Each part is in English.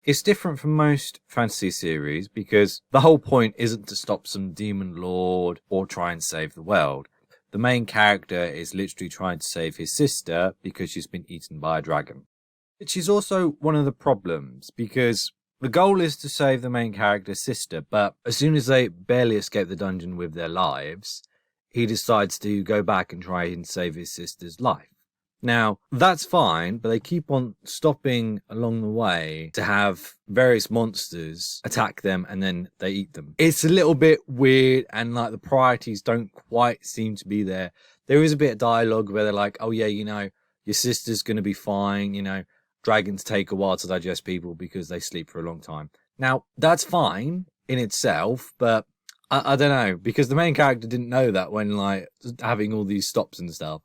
It's different from most fantasy series because the whole point isn't to stop some demon lord or try and save the world. The main character is literally trying to save his sister because she's been eaten by a dragon. Which is also one of the problems because the goal is to save the main character's sister, but as soon as they barely escape the dungeon with their lives, he decides to go back and try and save his sister's life. Now, that's fine, but they keep on stopping along the way to have various monsters attack them and then they eat them. It's a little bit weird and like the priorities don't quite seem to be there. There is a bit of dialogue where they're like, oh yeah, you know, your sister's going to be fine, you know, dragons take a while to digest people because they sleep for a long time. Now, that's fine in itself, but I don't know, because the main character didn't know that when like having all these stops and stuff.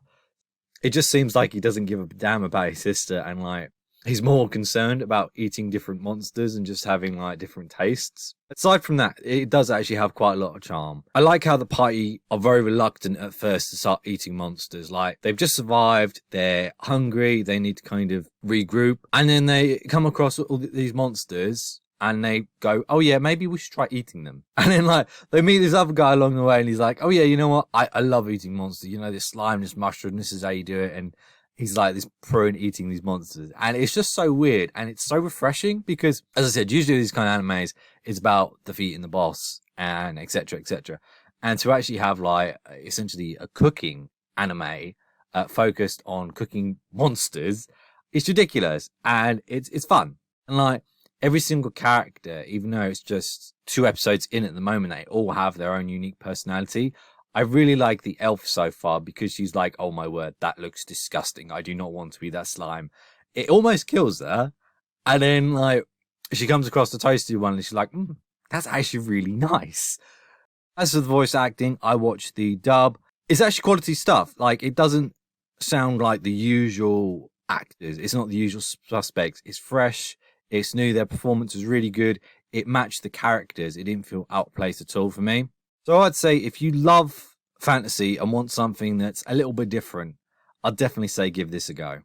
It just seems like he doesn't give a damn about his sister and like he's more concerned about eating different monsters and just having like different tastes. Aside from that, it does actually have quite a lot of charm. I like how the party are very reluctant at first to start eating monsters. Like they've just survived, they're hungry, they need to kind of regroup, and then they come across all these monsters and they go, oh yeah, maybe we should try eating them. And then like they meet this other guy along the way and he's like, oh yeah, you know what? I love eating monsters. You know, this slime, this mushroom, this is how you do it. And he's like this pro in eating these monsters. And it's just so weird. And it's so refreshing because, as I said, usually these kind of animes, it's about defeating the boss and etc. etc. And to actually have like essentially a cooking anime focused on cooking monsters, it's ridiculous. And it's fun. And like, every single character, even though it's just 2 episodes in at the moment, they all have their own unique personality. I really like the elf so far because she's like, oh my word, that looks disgusting. I do not want to be that slime. It almost kills her. And then like she comes across the toasty one and she's like, that's actually really nice. As for the voice acting, I watched the dub. It's actually quality stuff. Like it doesn't sound like the usual actors. It's not the usual suspects. It's fresh. It's new. Their performance was really good. It matched the characters. It didn't feel outplaced at all for me. So I'd say if you love fantasy and want something that's a little bit different, I'd definitely say give this a go.